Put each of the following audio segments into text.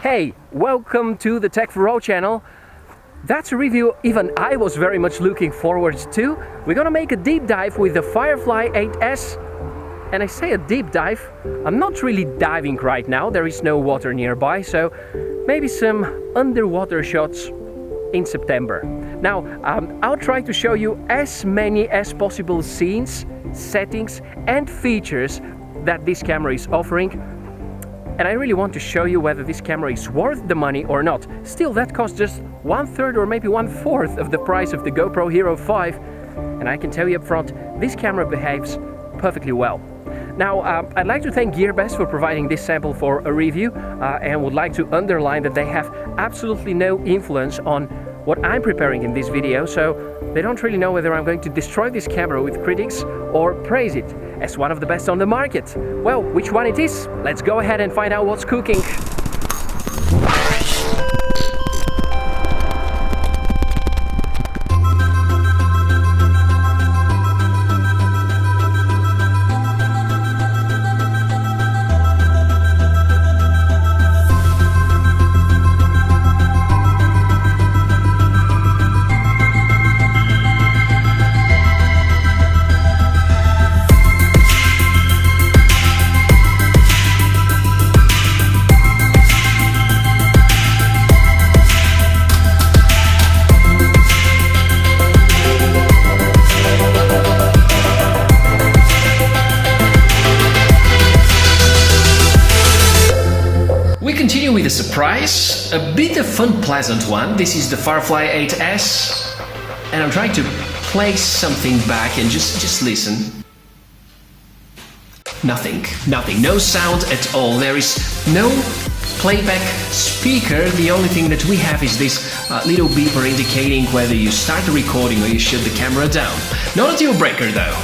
Hey, welcome to the Tech for All channel. That's a review even I was very much looking forward to. We're gonna make a deep dive with the FireFly 8S. And I say a deep dive, I'm not really diving right now, there is no water nearby, so maybe some underwater shots in September. Now, I'll try to show you as many as possible scenes, settings and features that this camera is offering. And I really want to show you whether this camera is worth the money or not. Still, that costs just 1/3 or maybe 1/4 of the price of the GoPro Hero 5. And I can tell you up front, this camera behaves perfectly well. Now, I'd like to thank GearBest for providing this sample for a review and would like to underline that they have absolutely no influence on what I'm preparing in this video, so they don't really know whether I'm going to destroy this camera with critics or praise it as one of the best on the market. Well, which one it is? Let's go ahead and find out what's cooking. Continue with a surprise, a bit of fun, pleasant one. This is the FireFly 8S, and I'm trying to place something back and just listen. Nothing, no sound at all. There is no playback speaker. The only thing that we have is this little beeper indicating whether you start the recording or you shut the camera down. Not a deal breaker though.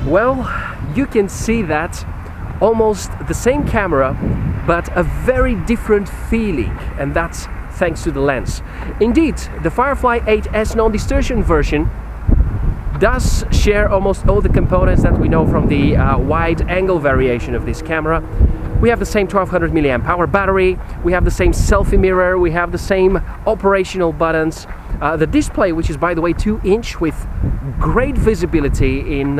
Well, you can see that almost the same camera, but a very different feeling, and that's thanks to the lens. Indeed, the FireFly 8S non-distortion version does share almost all the components that we know from the wide angle variation of this camera. We have the same 1200 milliamp hour battery, we have the same selfie mirror, we have the same operational buttons. The display, which is by the way 2-inch with great visibility in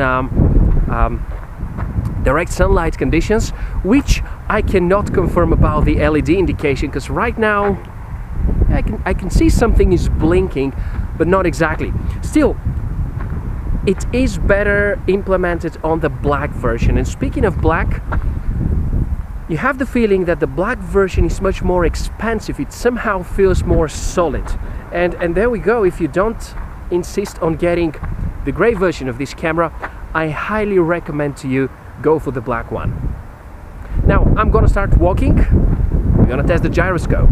direct sunlight conditions, which I cannot confirm about the LED indication, because right now I can see something is blinking, but not exactly. Still, it is better implemented on the black version. And speaking of black, you have the feeling that the black version is much more expansive. It somehow feels more solid. And there we go. If you don't insist on getting the gray version of this camera, I highly recommend to you go for the black one. Now I'm gonna start walking. We're gonna test the gyroscope.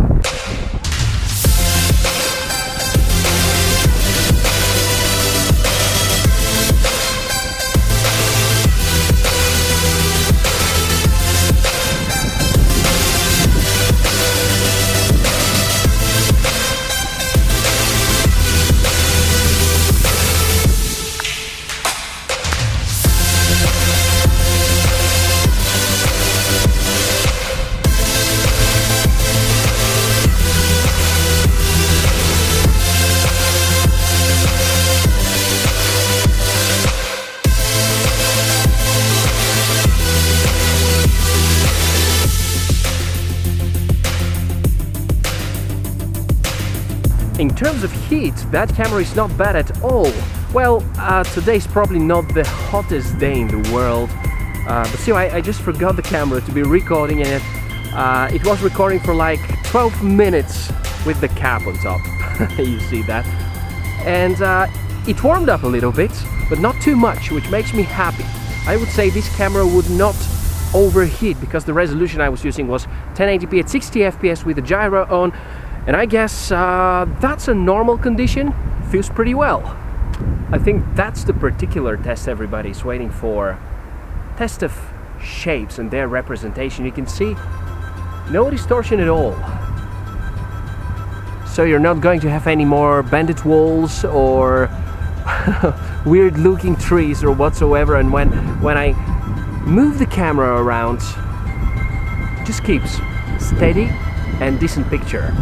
In terms of heat, that camera is not bad at all. Well, today's probably not the hottest day in the world, but still, I just forgot the camera to be recording, and it was recording for like 12 minutes with the cap on top. You see that? And It warmed up a little bit, but not too much, which makes me happy. I would say this camera would not overheat because the resolution I was using was 1080p at 60 FPS with the gyro on, and I guess that's a normal condition. Feels pretty well. I think that's the particular test everybody's waiting for. Test of shapes and their representation. You can see no distortion at all. So you're not going to have any more banded walls or weird looking trees or whatsoever, and when I move the camera around, it just keeps steady and decent picture.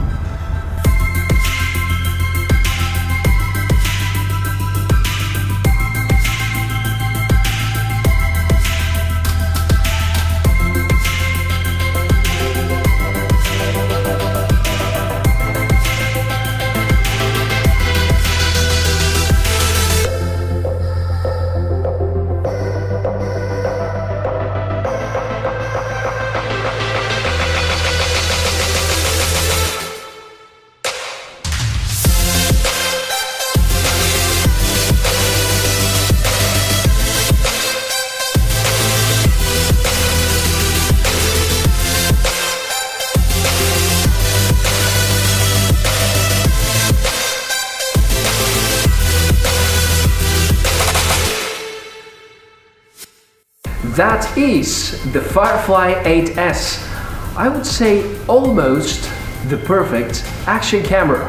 That is the FireFly 8S. I would say almost the perfect action camera.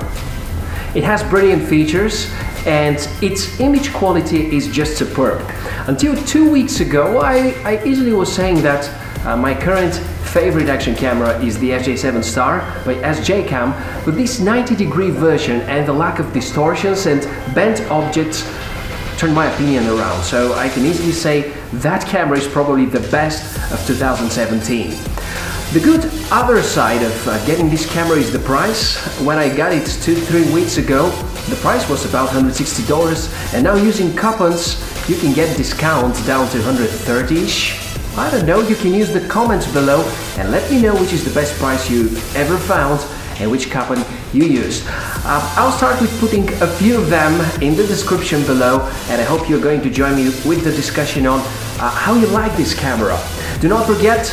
It has brilliant features and its image quality is just superb. Until 2 weeks ago, I easily was saying that my current favorite action camera is the FJ7 Star by SJCam, but this 90-degree version and the lack of distortions and bent objects turned my opinion around, so I can easily say that camera is probably the best of 2017. The good other side of getting this camera is the price. When I got it 2-3 weeks ago, the price was about $160, and now using coupons you can get discounts down to 130-ish. I don't know, you can use the comments below and let me know which is the best price you ever found and which coupon you used. I'll start with putting a few of them in the description below, and I hope you're going to join me with the discussion on how you like this camera. Do not forget,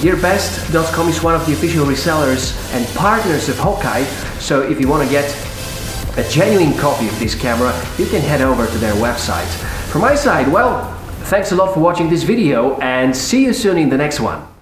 gearbest.com is one of the official resellers and partners of HawkEye, so if you want to get a genuine copy of this camera, you can head over to their website. From my side, well, thanks a lot for watching this video and see you soon in the next one.